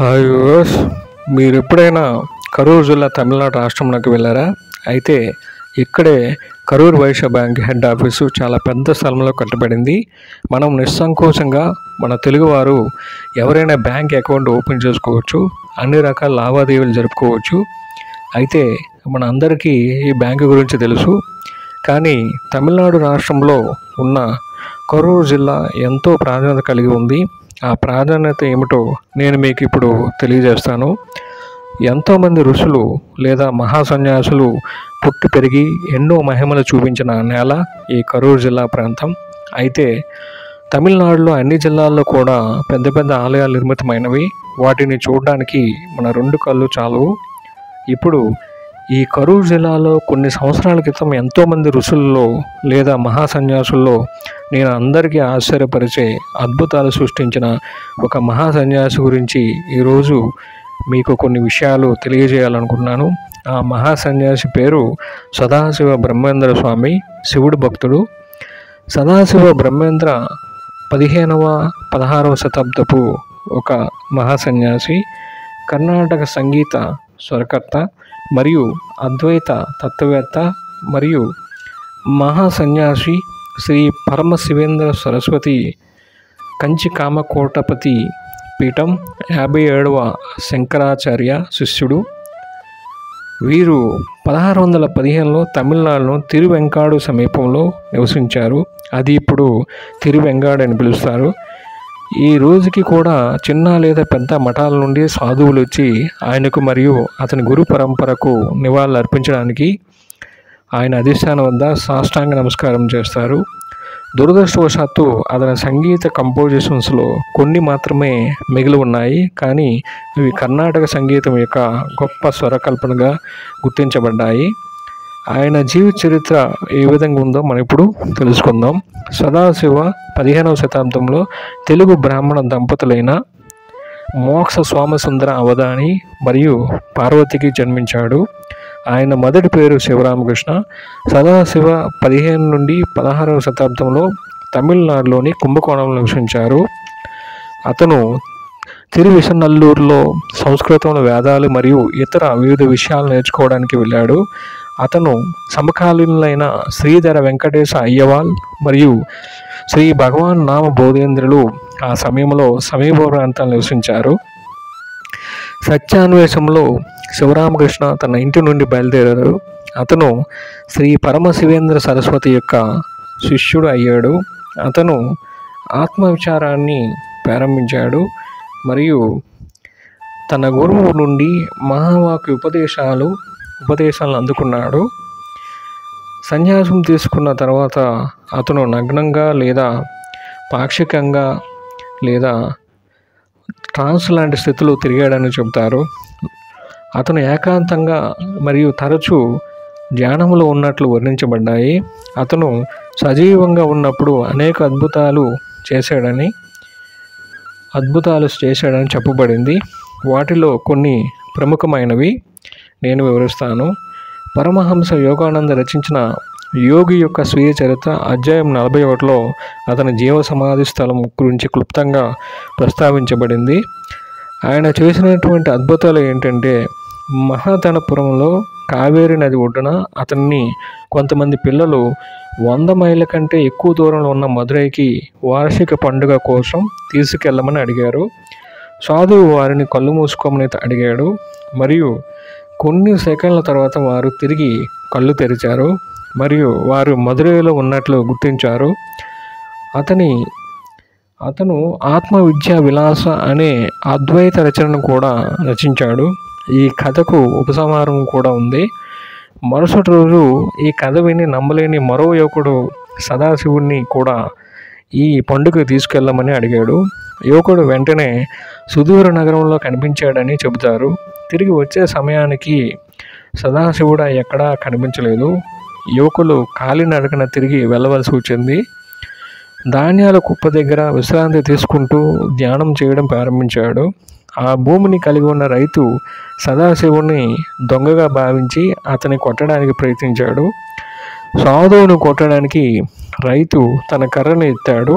Hi viewers, మీరు ఎప్పుడైనా కరూరు జిల్లా తమిళనాడు రాష్ట్రంలోకి వెళ్ళారా? అయితే ఇక్కడే Karur Vysya bank head office చాలా పెద్ద స్థలంలో కట్టబడింది. మనం నిస్సంకోచంగా మన తెలుగువారు ఎవరైనా బ్యాంక్ అకౌంట్ ఓపెన్ చేసుకోవచ్చు, అన్ని రకాల లావాదేవీలు జరుపుకోవచ్చు. అయితే మన అందరికీ ఈ బ్యాంకు గురించి తెలుసు, కానీ తమిళనాడు రాష్ట్రంలో ఉన్న కరూరు జిల్లా ఎంతో ప్రాధాన్యత కలిగి ఉంది. ఆ ప్రాధాన్యత ఏమిటో నేను మీకు ఇప్పుడు తెలియజేస్తాను. ఎంతోమంది ఋషులు లేదా మహాసన్యాసులు పుట్టి పెరిగి ఎన్నో మహిమలు చూపించిన నేల ఈ కరూరు జిల్లా ప్రాంతం. అయితే తమిళనాడులో అన్ని జిల్లాల్లో కూడా పెద్ద పెద్ద ఆలయాలు నిర్మితమైనవి. వాటిని చూడడానికి మన రెండు కళ్ళు చాలవు. ఇప్పుడు ఈ కరూరు జిల్లాలో కొన్ని సంవత్సరాల క్రితం ఎంతోమంది ఋషుల్లో లేదా మహాసన్యాసుల్లో నేను అందరికీ ఆశ్చర్యపరిచే అద్భుతాలు సృష్టించిన ఒక మహాసన్యాసి గురించి ఈరోజు మీకు కొన్ని విషయాలు తెలియజేయాలనుకుంటున్నాను. ఆ మహాసన్యాసి పేరు సదాశివ బ్రహ్మేంద్ర స్వామి, శివుడు భక్తుడు. సదాశివ బ్రహ్మేంద్ర 15వ-16వ శతాబ్దపు ఒక మహాసన్యాసి, కర్ణాటక సంగీత స్వరకర్త మరియు అద్వైత తత్వవేత్త మరియు మహాసన్యాసి. శ్రీ పరమశివేంద్ర సరస్వతి కంచి కామకోటపతి పీఠం 57వ శంకరాచార్య శిష్యుడు. వీరు 1615లో తమిళనాడులో తిరువెంకాడు సమీపంలో నివసించారు. అది ఇప్పుడు తిరువెంగాడు అని పిలుస్తారు. ఈ రోజుకి కూడా చిన్న లేదా పెద్ద మఠాల నుండి సాధువులు వచ్చి ఆయనకు మరియు అతని గురు పరంపరకు నివాళులు అర్పించడానికి ఆయన అధిష్టానం వద్ద సాష్టాంగ నమస్కారం చేస్తారు. దురదృష్టవశాత్తు అతని సంగీత కంపోజిషన్స్లో కొన్ని మాత్రమే మిగిలి ఉన్నాయి, కానీ ఇవి కర్ణాటక సంగీతం యొక్క గొప్ప స్వరకల్పనగా గుర్తించబడ్డాయి. ఆయన జీవిత చరిత్ర ఏ విధంగా ఉందో మనం ఇప్పుడు తెలుసుకుందాం. సదాశివ 15వ శతాబ్దంలో తెలుగు బ్రాహ్మణ దంపతులైన మోక్ష సోమసుందర అవధాని మరియు పార్వతికి జన్మించాడు. ఆయన మొదటి పేరు శివరామకృష్ణ. సదాశివ 15 నుండి 16వ శతాబ్దంలో తమిళనాడులోని కుంభకోణంలో నివసించారు. అతను తిరువిసనల్లూరులో సంస్కృతంలో వేదాలు మరియు ఇతర వివిధ విషయాలు నేర్చుకోవడానికి వెళ్ళాడు. అతను సమకాలీనులైన శ్రీధర వెంకటేశ అయ్యవాల్ మరియు శ్రీ భగవాన్ నామ బోధేంద్రులు ఆ సమయంలో సమీప ప్రాంతాలు నివసించారు. సత్యాన్వేషంలో శివరామకృష్ణ తన ఇంటి నుండి బయలుదేరారు. అతను శ్రీ పరమశివేంద్ర సరస్వతి యొక్క శిష్యుడు అయ్యాడు. అతను ఆత్మవిచారాన్ని ప్రారంభించాడు మరియు తన గురువు నుండి మహావాక్య ఉపదేశాలను అందుకున్నాడు. సన్యాసం తీసుకున్న తర్వాత అతను నగ్నంగా లేదా పాక్షికంగా లేదా ట్రాన్స్ లాంటి స్థితిలో తిరిగాడని చెబుతారు. అతను ఏకాంతంగా మరియు తరచూ ధ్యానంలో ఉన్నట్లు వర్ణించబడ్డాయి. అతను సజీవంగా ఉన్నప్పుడు అనేక అద్భుతాలు చేశాడని చెప్పబడింది. వాటిలో కొన్ని ప్రముఖమైనవి నేను వివరిస్తాను. పరమహంస యోగానంద రచించిన యోగి యొక్క స్వీయ చరిత్ర అధ్యాయం 41లో అతని జీవ సమాధి స్థలం గురించి క్లుప్తంగా ప్రస్తావించబడింది. ఆయన చేసినటువంటి అద్భుతాలు ఏంటంటే, మహాధనపురంలో కావేరి నది ఒడ్డున అతన్ని కొంతమంది పిల్లలు 100 మైళ్ళ కంటే ఎక్కువ దూరంలో ఉన్న మదురైకి వార్షిక పండుగ కోసం తీసుకెళ్లమని అడిగారు. సాధువు వారిని కళ్ళు మూసుకోమని అడిగాడు మరియు కొన్ని సెకండ్ల తర్వాత వారు తిరిగి కళ్ళు తెరిచారు మరియు వారు మదురైలో ఉన్నట్లు గుర్తించారు. అతను ఆత్మవిద్యా విలాస అనే అద్వైత రచనను కూడా రచించాడు. ఈ కథకు ఉపసంహారం కూడా ఉంది. మరుసటి రోజు ఈ కథ విని నమ్మలేని మరో యువకుడు సదాశివుడిని కూడా ఈ పండుగ తీసుకెళ్ళమని అడిగాడు. యువకుడు వెంటనే సుదూర నగరంలో కనిపించాడని చెబుతారు. తిరిగి వచ్చే సమయానికి సదాశివుడు ఎక్కడా కనిపించలేదు. యువకులు కాలినడకన తిరిగి వెళ్ళవలసి వచ్చింది. ధాన్యాల కుప్ప దగ్గర విశ్రాంతి తీసుకుంటూ ధ్యానం చేయడం ప్రారంభించాడు. ఆ భూమిని కలిగి ఉన్న రైతు సదాశివుని దొంగగా భావించి అతన్ని కొట్టడానికి ప్రయత్నించాడు. సాధువును కొట్టడానికి రైతు తన కర్రను ఎత్తాడు.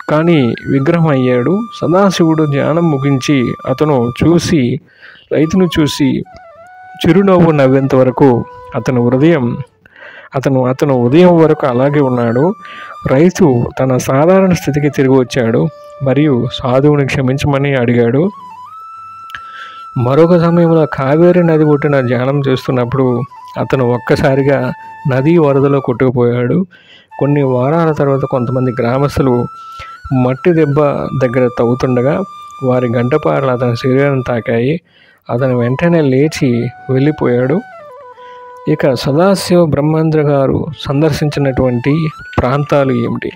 కానీ విగ్రహం అయ్యాడు. సదాశివుడు ధ్యానం ముగించి రైతును చూసి చిరునవ్వు నవ్వేంత వరకు అతను ఉదయం వరకు అలాగే ఉన్నాడు. రైతు తన సాధారణ స్థితికి తిరిగి వచ్చాడు మరియు సాధువుని క్షమించమని అడిగాడు. మరొక సమయంలో కావేరీ నది ఒడ్డున ధ్యానం చేస్తున్నప్పుడు అతను ఒక్కసారిగా నది వరదలో కొట్టుకుపోయాడు. కొన్ని వారాల తర్వాత కొంతమంది గ్రామస్తులు మట్టి దెబ్బ దగ్గర తవ్వుతుండగా వారి గంటపారలు అతని శరీరాన్ని తాకాయి. అతను వెంటనే లేచి వెళ్ళిపోయాడు. ఇక సదాశివ బ్రహ్మేంద్ర గారు సందర్శించినటువంటి ప్రాంతాలు ఏమిటి?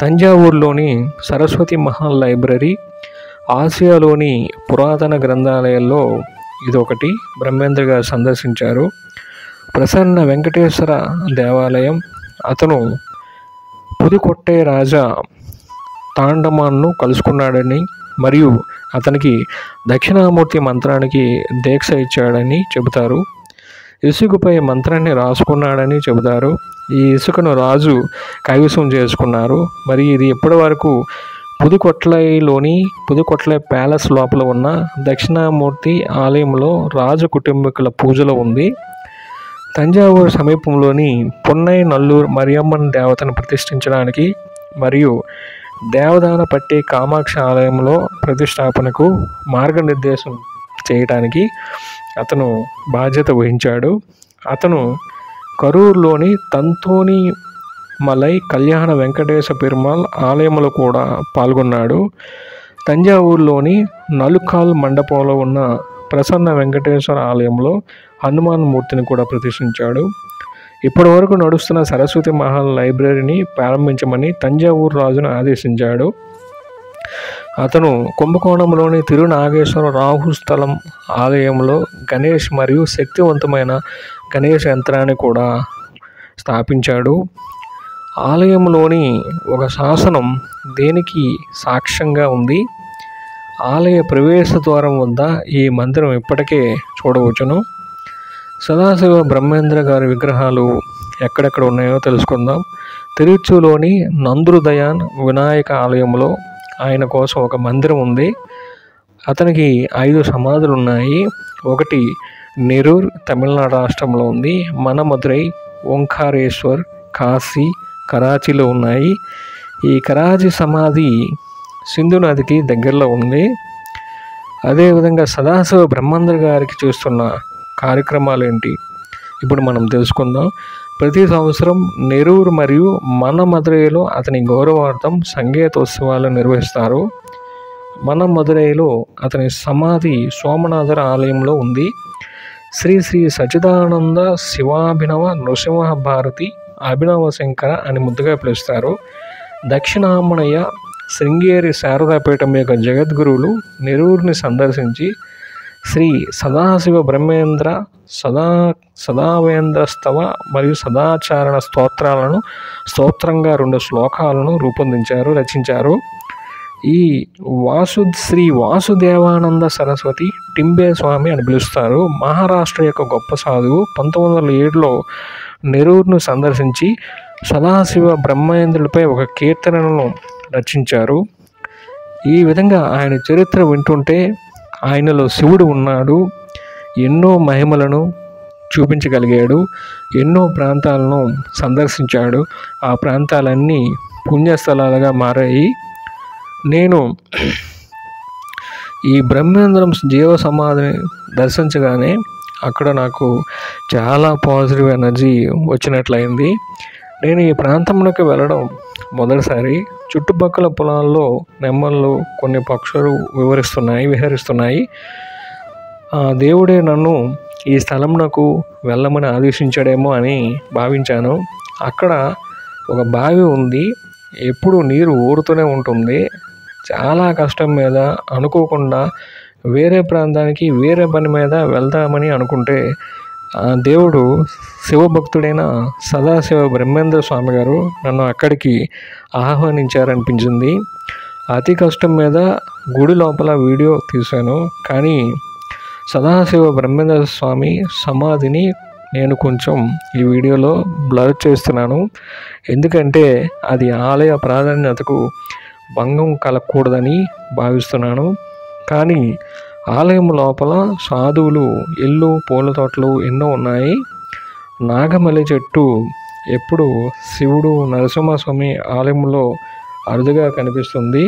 తంజావూరులోని సరస్వతి మహల్ లైబ్రరీ, ఆసియాలోని పురాతన గ్రంథాలయాల్లో ఇదొకటి బ్రహ్మేంద్ర గారు సందర్శించారు. ప్రసన్న వెంకటేశ్వర దేవాలయం, అతను పుదుకొట్టై రాజా తాండమాన్ను కలుసుకున్నాడని మరియు అతనికి దక్షిణామూర్తి మంత్రానికి దీక్ష ఇచ్చాడని చెబుతారు. ఇసుకపై మంత్రాన్ని రాసుకున్నాడని చెబుతారు. ఈ ఇసుకను రాజు కైవసం చేసుకున్నారు. మరి ఇది ఇప్పటి వరకు పుదుకొట్లై ప్యాలెస్ లోపల ఉన్న దక్షిణామూర్తి ఆలయంలో రాజు కుటుంబీకుల పూజలో ఉంది. తంజావూరు సమీపంలోని పొన్నై నల్లూరు మరియమ్మన్ దేవతను ప్రతిష్ఠించడానికి మరియు దేవదానపట్టి కామాక్షి ఆలయంలో ప్రతిష్టాపనకు మార్గనిర్దేశం చేయడానికి అతను బాధ్యత వహించాడు. అతను కరూరులోని తంతోని మలై కళ్యాణ వెంకటేశ పెరుమాళ్ ఆలయంలో కూడా పాల్గొన్నాడు. తంజావూరులోని నలుకాల్ మండపంలో ఉన్న ప్రసన్న వెంకటేశ్వర ఆలయంలో హనుమాన్ మూర్తిని కూడా ప్రతిష్ఠించాడు. ఇప్పటి వరకు నడుస్తున్న సరస్వతి మహల్ లైబ్రరీని ప్రారంభించమని తంజావూరు రాజును ఆదేశించాడు. అతను కుంభకోణంలోని తిరునాగేశ్వర రాహుస్థలం ఆలయంలో గణేష్ మరియు శక్తివంతమైన గణేష్ యంత్రాన్ని కూడా స్థాపించాడు. ఆలయంలోని ఒక శాసనం దేనికి సాక్ష్యంగా ఉంది? ఆలయ ప్రవేశ ద్వారం వద్ద ఈ మందిరం ఇప్పటికే చూడవచ్చును. సదాశివ బ్రహ్మేంద్ర గారి విగ్రహాలు ఎక్కడెక్కడ ఉన్నాయో తెలుసుకుందాం. తిరుచులోని నంద్రుదయాన్ వినాయక ఆలయంలో ఆయన కోసం ఒక మందిరం ఉంది. అతనికి 5 సమాధులు ఉన్నాయి. ఒకటి నెరూర్ తమిళనాడు రాష్ట్రంలో ఉంది. మనమదురై, ఓంకారేశ్వర్, కాశీ, కరాచీలో ఉన్నాయి. ఈ కరాచీ సమాధి సింధు నదికి దగ్గరలో ఉంది. అదేవిధంగా సదాశివ బ్రహ్మేంద్ర గారికి చేస్తున్న కార్యక్రమాలు ఏంటి ఇప్పుడు మనం తెలుసుకుందాం. ప్రతి సంవత్సరం నెరూరు మరియు మనమదురైలో అతని గౌరవార్థం సంగీతోత్సవాలు నిర్వహిస్తారు. మనమదురైలో అతని సమాధి సోమనాథర్ ఆలయంలో ఉంది. శ్రీ శ్రీ సచిదానంద శివాభినవ నృసింహ భారతి అభినవ శంకర అని ముద్దుగా పిలుస్తారు. దక్షిణామణయ్య శృంగేరి శారదాపీఠం యొక్క జగద్గురువులు నెరూరుని సందర్శించి శ్రీ సదాశివ బ్రహ్మేంద్ర సదావేంద్రస్తవ మరియు సదాచారణ స్తోత్రంగా 2 శ్లోకాలను రచించారు. ఈ శ్రీ వాసుదేవానంద సరస్వతి టింబే స్వామి అని పిలుస్తారు. మహారాష్ట్ర యొక్క గొప్ప సాధువు 1907లో నెరూరును సందర్శించి సదాశివ బ్రహ్మేంద్రుడిపై ఒక కీర్తనను రచించారు. ఈ విధంగా ఆయన చరిత్ర వింటుంటే ఆయనలో శివుడు ఉన్నాడు, ఎన్నో మహిమలను చూపించగలిగాడు, ఎన్నో ప్రాంతాలను సందర్శించాడు. ఆ ప్రాంతాలన్నీ పుణ్యస్థలాలుగా మారాయి. నేను ఈ బ్రహ్మేంద్రం జీవ సమాధిని దర్శించగానే అక్కడ నాకు చాలా పాజిటివ్ ఎనర్జీ వచ్చినట్లయింది. నేను ఈ ప్రాంతంలోకి వెళ్ళడం మొదటిసారి. చుట్టుపక్కల పొలాల్లో నెమ్మళ్ళు, కొన్ని పక్షులు విహరిస్తున్నాయి. ఆ దేవుడే నన్ను ఈ స్థలంకు వెళ్ళమని ఆదేశించాడేమో అని భావించాను. అక్కడ ఒక బావి ఉంది, ఎప్పుడు నీరు ఊరుతూనే ఉంటుంది. చాలా కష్టం మీద అనుకోకుండా వేరే ప్రాంతానికి వేరే పని మీద వెళ్దామని అనుకుంటే దేవుడు శివభక్తుడైన సదాశివ బ్రహ్మేంద్ర స్వామి గారు నన్ను అక్కడికి ఆహ్వానించారనిపించింది. అతి కష్టం మీద గుడి లోపల వీడియో తీశాను, కానీ సదాశివ బ్రహ్మేంద్ర స్వామి సమాధిని నేను కొంచెం ఈ వీడియోలో బ్లర్ చేస్తున్నాను, ఎందుకంటే అది ఆలయ ప్రాధాన్యతకు భంగం కలగకూడదని భావిస్తున్నాను. కానీ ఆలయం లోపల సాధువులు ఇల్లు పూల తోటలు ఎన్నో ఉన్నాయి. నాగమల్లి చెట్టు ఎప్పుడు శివుడు నరసింహస్వామి ఆలయంలో అరుదుగా కనిపిస్తుంది.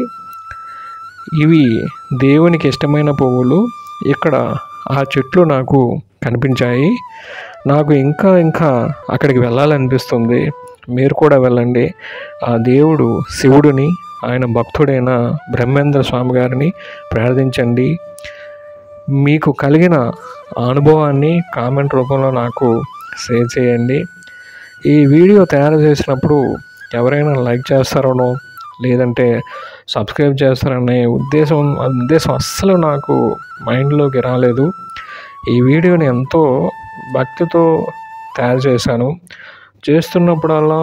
ఇవి దేవునికి ఇష్టమైన పువ్వులు. ఇక్కడ ఆ చెట్లు నాకు కనిపించాయి. నాకు ఇంకా అక్కడికి వెళ్ళాలనిపిస్తుంది. మీరు కూడా వెళ్ళండి. ఆ దేవుడు శివుడిని, ఆయన భక్తుడైన బ్రహ్మేంద్ర స్వామి గారిని ప్రార్థించండి. మీకు కలిగిన అనుభవాన్ని కామెంట్ రూపంలో నాకు షేర్ చేయండి. ఈ వీడియో తయారు చేసినప్పుడు ఎవరైనా లైక్ చేస్తారనో లేదంటే సబ్స్క్రైబ్ చేస్తారనే ఉద్దేశం అస్సలు నాకు మైండ్లోకి రాలేదు. ఈ వీడియోని ఎంతో భక్తితో తయారు చేశాను. చేస్తున్నప్పుడల్లా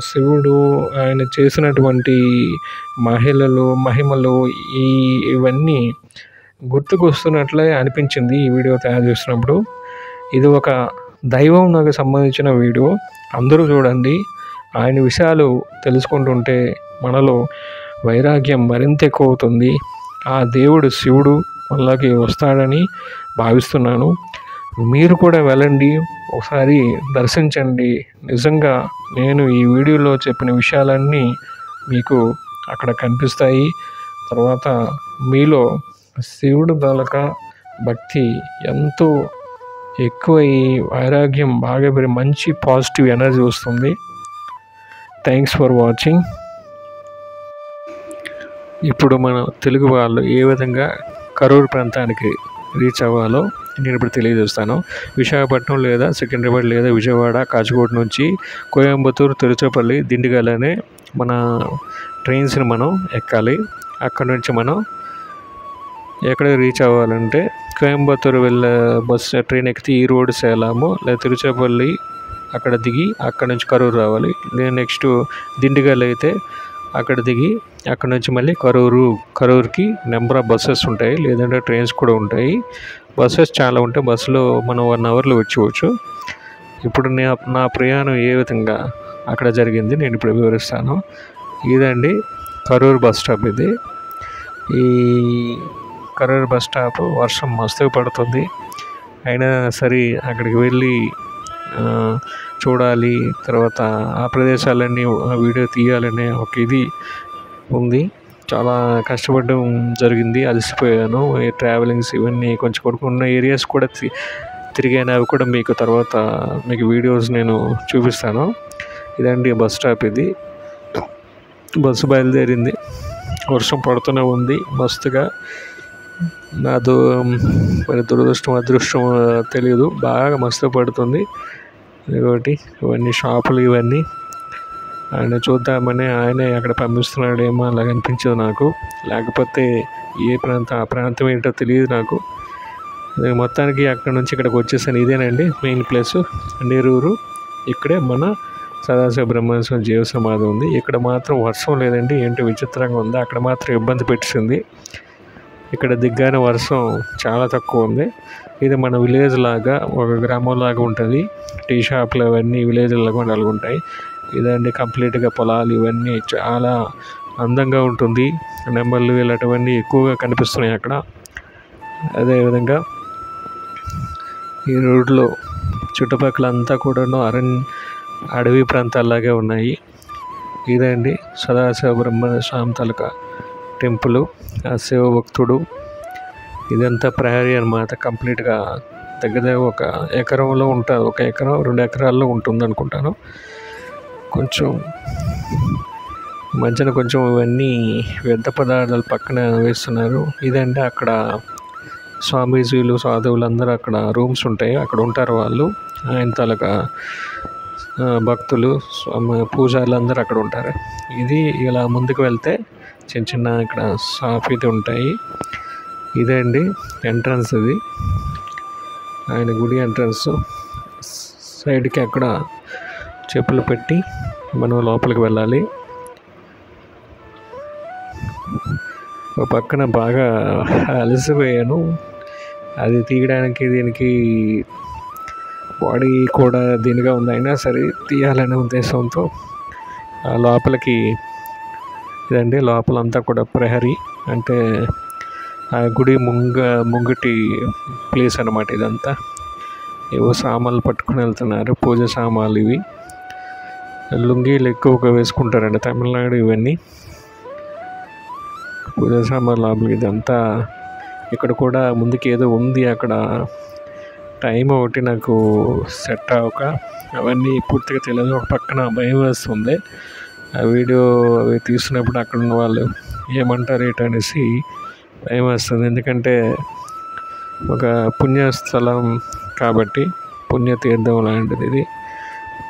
శివుడు ఆయన చేసినటువంటి మహిమలు ఇవన్నీ గుర్తుకొస్తున్నట్లే అనిపించింది ఈ వీడియో తయారు చేసినప్పుడు. ఇది ఒక దైవం నాకు సంబంధించిన వీడియో. అందరూ చూడండి. ఆయన విషయాలు తెలుసుకుంటుంటే మనలో వైరాగ్యం మరింత ఎక్కువ అవుతుంది. ఆ దేవుడు శివుడు మనలోకి వస్తాడని భావిస్తున్నాను. మీరు కూడా వెళ్ళండి, ఒకసారి దర్శించండి. నిజంగా నేను ఈ వీడియోలో చెప్పిన విషయాలన్నీ మీకు అక్కడ కనిపిస్తాయి. తర్వాత మీలో శివుడు తాలూక భక్తి ఎంతో ఎక్కువ వైరాగ్యం బాగా మంచి పాజిటివ్ ఎనర్జీ వస్తుంది. Thanks for watching. ఇప్పుడు మన తెలుగు వాళ్ళు ఏ విధంగా కరూరు ప్రాంతానికి రీచ్ అవ్వాలో నేను ఇప్పుడు తెలియజేస్తాను. విశాఖపట్నం లేదా సికింద్రాబాద్ లేదా విజయవాడ, కాచిగూడ నుంచి కోయంబత్తూరు, తిరుచిపల్లి, దిండిగల్ అనే మన ట్రైన్స్ని మనం ఎక్కాలి. అక్కడ నుంచి మనం ఎక్కడ రీచ్ అవ్వాలంటే కోయంబత్తూరు వెళ్ళే ట్రైన్ ఎక్కితే ఈ రోడ్ సేలము లేదా తిరుచిపల్లి అక్కడ దిగి అక్కడ నుంచి కరూరు రావాలి. నెక్స్ట్ దిండిగల్ అయితే అక్కడ దిగి అక్కడ నుంచి మళ్ళీ కరూరుకి నెంబర్ ఆఫ్ బస్సెస్ ఉంటాయి, లేదంటే ట్రైన్స్ కూడా ఉంటాయి. బస్సెస్ చాలా ఉంటాయి. బస్సులో మనం 1 అవర్లో వచ్చేవచ్చు. ఇప్పుడు నా ప్రయాణం ఏ విధంగా అక్కడ జరిగింది నేను ఇప్పుడు వివరిస్తాను. ఇదండి కరూరు బస్ స్టాప్. ఇది ఈ కరూరు బస్ స్టాప్ వర్షం మస్తుగా పడుతుంది. అయినా సరే అక్కడికి వెళ్ళి చూడాలి, తర్వాత ఆ ప్రదేశాలన్నీ వీడియో తీయాలనే ఒక ఇది ఉంది. చాలా కష్టపడడం జరిగింది, అలసిపోయాను. ట్రావెలింగ్స్ ఇవన్నీ కొంచెం కొడుకున్న ఏరియాస్ కూడా తిరిగాను. అవి కూడా మీకు తర్వాత మీకు వీడియోస్ నేను చూపిస్తాను. ఇదండి బస్ స్టాప్. ఇది బస్సు బయలుదేరింది. వర్షం పడుతూనే ఉంది మస్తుగా. నాదో మరి దురదృష్టం అదృష్టం తెలియదు, బాగా మస్తు పడుతుంది. ఇంకోటి ఇవన్నీ షాపులు ఇవన్నీ ఆయన చూద్దామని ఆయనే అక్కడ పంపిస్తున్నాడేమో అలాగ అనిపించదు నాకు. లేకపోతే ఆ ప్రాంతం ఏంటో తెలియదు నాకు. మొత్తానికి అక్కడ నుంచి ఇక్కడికి వచ్చేసాను. ఇదేనండి మెయిన్ ప్లేసు, నెరూరు. ఇక్కడే మన సదాశివ బ్రహ్మేశ్వర జీవ సమాధి ఉంది. ఇక్కడ మాత్రం వర్షం లేదండి, ఏంటో విచిత్రంగా ఉంది. అక్కడ మాత్రం ఇబ్బంది పెట్టింది. ఇక్కడ దిగ్గానే వర్షం చాలా తక్కువ ఉంది. ఇది మన విలేజ్ లాగా, ఒక గ్రామం లాగా ఉంటుంది. టీ షాప్లు అవన్నీ విలేజ్ లాగా అలాగ ఉంటాయి. ఇదండి కంప్లీట్గా పొలాలు ఇవన్నీ చాలా అందంగా ఉంటుంది. నెమళ్ళు ఇలాంటివన్నీ ఎక్కువగా కనిపిస్తున్నాయి అక్కడ. అదేవిధంగా ఈ రోడ్లో చుట్టుపక్కల అంతా కూడాను అడవి ప్రాంతాల్లాగే ఉన్నాయి. ఇదండి సదాశివ బ్రహ్మస్వామి తాలూకా టెంపుల్, ఆ శివభక్తుడు. ఇదంతా ప్రహరీ అన్నమాట. కంప్లీట్గా దగ్గర ఒక ఎకరంలో ఉంటుంది, 1 ఎకరం 2 ఎకరాల్లో ఉంటుంది అనుకుంటాను. కొంచెం మధ్యన కొంచెం ఇవన్నీ వ్యర్థ పదార్థాలు పక్కన వేస్తున్నారు. ఇదంటే అక్కడ స్వామీజీలు సాధువులు అందరూ అక్కడ రూమ్స్ ఉంటాయి, అక్కడ ఉంటారు వాళ్ళు. ఆయన తాలూకా భక్తులు పూజారులు అందరూ అక్కడ ఉంటారు. ఇది ఇలా ముందుకు వెళ్తే చిన్న ఇక్కడ షాప్ ఇది ఉంటాయి. ఇదే అండి ఎంట్రన్స్. ఇది ఆయన గుడి ఎంట్రన్స్. సైడ్కి అక్కడ చెప్పులు పెట్టి మనం లోపలికి వెళ్ళాలి. ఒక పక్కన బాగా అలసిపోయాను. అది తీయడానికి దీనికి బాడీ కూడా దీనిగా ఉంది, అయినా సరే తీయాలనే ఉద్దేశంతో లోపలికి ఇదండి. లోపలంతా కూడా ప్రహరీ అంటే ఆ గుడి ముంగటి ప్లేస్ అన్నమాట ఇదంతా. ఏవో సామాన్లు పట్టుకుని వెళ్తున్నారు, పూజ సామాన్లు ఇవి. లుంగీలు ఎక్కువగా వేసుకుంటారండి తమిళనాడు. ఇవన్నీ పూజ సామాన్లు లోపలికి. ఇదంతా ఇక్కడ కూడా ముందుకు ఏదో ఉంది అక్కడ. టైం ఒకటి నాకు సెట్ అవ్వక అవన్నీ పూర్తిగా తెలియదు. ఒక పక్కన భయం వేస్తుంది. ఆ వీడియో అవి తీసినప్పుడు అక్కడ ఉన్న వాళ్ళు ఏమంటారు ఏంటనేసి భయం వేస్తుంది. ఎందుకంటే ఒక పుణ్యస్థలం కాబట్టి, పుణ్యతీర్థం లాంటిది ఇది.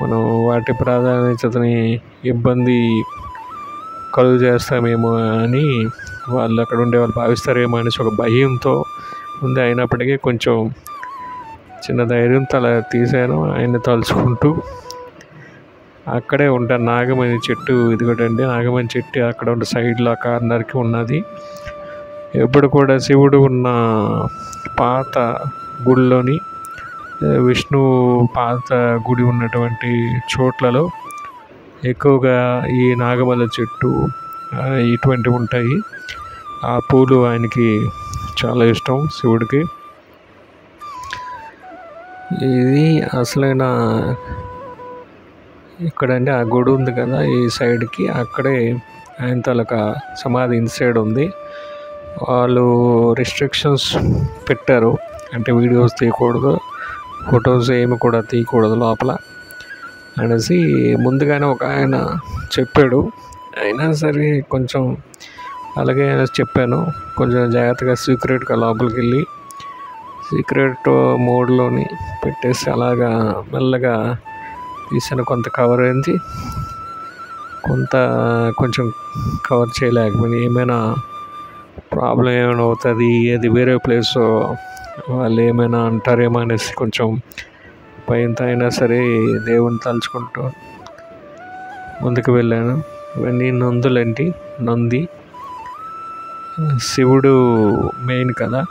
మనం వాటి ప్రాధాన్యతని ఇబ్బంది కలుగు చేస్తామేమో అని వాళ్ళు అక్కడ ఉండే వాళ్ళు భావిస్తారేమో అనేసి ఒక భయంతో ఉంది. అయినప్పటికీ కొంచెం చిన్న ధైర్యంతో అలా తీశాను. ఆయన తలుచుకుంటూ అక్కడే ఉంటాను. నాగమణి చెట్టు ఇదిగోటండి, నాగమణి చెట్టు అక్కడ ఉండే సైడ్లో కార్నర్కి ఉన్నది. ఎప్పుడు కూడా శివుడు ఉన్న పాత గుడిలోని, విష్ణు పాత గుడి ఉన్నటువంటి చోట్లలో ఎక్కువగా ఈ నాగమల్ల చెట్టు ఇటువంటివి ఉంటాయి. ఆ పూలు ఆయనకి చాలా ఇష్టం, శివుడికి. ఇది అసలైన ఇక్కడండి ఆ గుడి ఉంది కదా, ఈ సైడ్కి అక్కడే ఆయన తాలూకా సమాధి ఇన్సైడ్ ఉంది. వాళ్ళు రిస్ట్రిక్షన్స్ పెట్టారు, అంటే వీడియోస్ తీయకూడదు, ఫొటోస్ ఏమి కూడా తీయకూడదు లోపల అనేసి ముందుగానే ఒక ఆయన చెప్పాడు. అయినా సరే కొంచెం అలాగే చెప్పాను, కొంచెం జాగ్రత్తగా సీక్రెట్గా లోపలికి వెళ్ళి సీక్రెట్ మోడ్లోని పెట్టేసి అలాగా మెల్లగా తీసాను. కొంత కవర్ అయింది, కొంచెం కవర్ చేయలేకపోయింది. ఏమైనా ప్రాబ్లం ఏమైనా అవుతుంది, అది వేరే ప్లేస్ వాళ్ళు ఏమైనా అంటారేమో అనేసి కొంచెం భయంతో అయినా సరే దేవుని తలుచుకుంటూ ముందుకు వెళ్ళాను. ఇవన్నీ నందులండి. నంది శివుడు మెయిన్ కదా,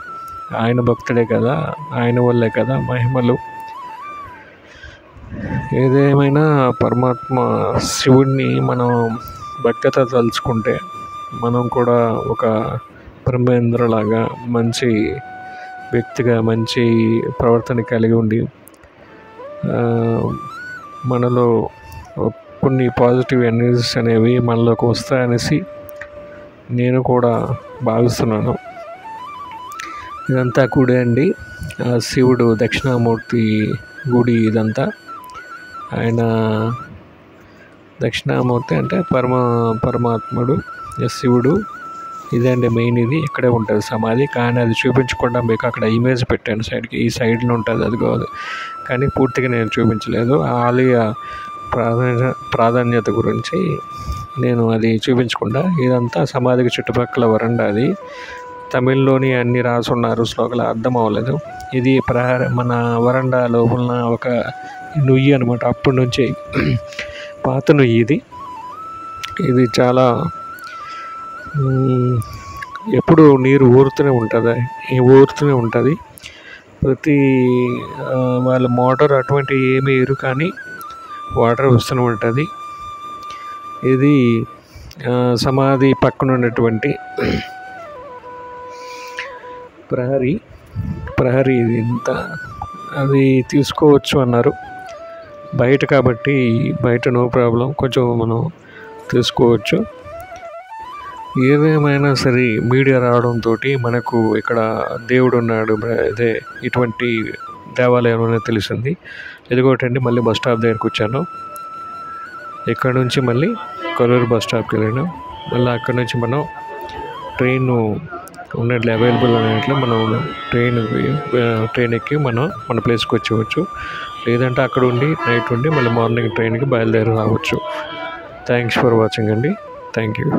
ఆయన భక్తుడే కదా, ఆయన వల్లే కదా మహిమలు. ఏదేమైనా పరమాత్మ శివుడిని మనం భక్తితో తలుచుకుంటే మనం కూడా ఒక బ్రహ్మేంద్రలాగా మంచి వ్యక్తిగా, మంచి ప్రవర్తన కలిగి ఉండి మనలో కొన్ని పాజిటివ్ ఎనర్జీస్ అనేవి మనలోకి వస్తాయనేసి నేను కూడా భావిస్తున్నాను. ఇదంతా గుడి అండి, శివుడు దక్షిణామూర్తి గుడి ఇదంతా. ఆయన దక్షిణామూర్తి అంటే పరమాత్ముడు, శివుడు. ఇదండి మెయిన్, ఇది ఇక్కడే ఉంటుంది సమాధి. కానీ అది చూపించకుండా మీకు అక్కడ ఇమేజ్ పెట్టాను సైడ్కి, ఈ సైడ్లో ఉంటుంది అది కాదు, కానీ పూర్తిగా నేను చూపించలేదు. ఆలయ ప్రాధాన్యత గురించి నేను అది చూపించకుండా, ఇదంతా సమాధికి చుట్టుపక్కల వరండా. అది తమిళ్లోని అన్ని రాసున్నారు, శ్లోకాలు అర్థం అవ్వలేదు. ఇది మన వరండా లోపల ఒక నుయ్యి అనమాట, అప్పటి నుంచి పాత నుయ్యి ఇది. ఇది చాలా ఎప్పుడు నీరు ఊరుతూనే ఉంటుంది. ప్రతి వాళ్ళ మోటార్ అటువంటి ఏమీ వేయరు, కానీ వాటర్ వస్తూనే ఉంటుంది. ఇది సమాధి పక్కన ఉన్నటువంటి ప్రహరీ ఇది ఇంత అది తీసుకోవచ్చు అన్నారు. బయట కాబట్టి బయట నో ప్రాబ్లం, కొంచెం మనం తీసుకోవచ్చు. ఏదేమైనా సరే మీడియా రావడంతో మనకు ఇక్కడ దేవుడు ఉన్నాడు, అదే ఇటువంటి దేవాలయం అనేది తెలిసింది. ఇదిగోటండి, మళ్ళీ బస్ స్టాప్ దగ్గరికి వచ్చాను. ఇక్కడ నుంచి మళ్ళీ కరూరు బస్ స్టాప్కి వెళ్ళాను. మళ్ళీ అక్కడ నుంచి మనం ట్రైన్ ఉన్నట్లు అవైలబుల్ అనేట్లు మనం ట్రైన్ ఎక్కి మన ప్లేస్కి వచ్చేవచ్చు. లేదంటే అక్కడ ఉండి నైట్ ఉండి మళ్ళీ మార్నింగ్ ట్రైన్కి బయలుదేరి రావచ్చు. థ్యాంక్స్ ఫర్ వాచింగ్ అండి. Thank you.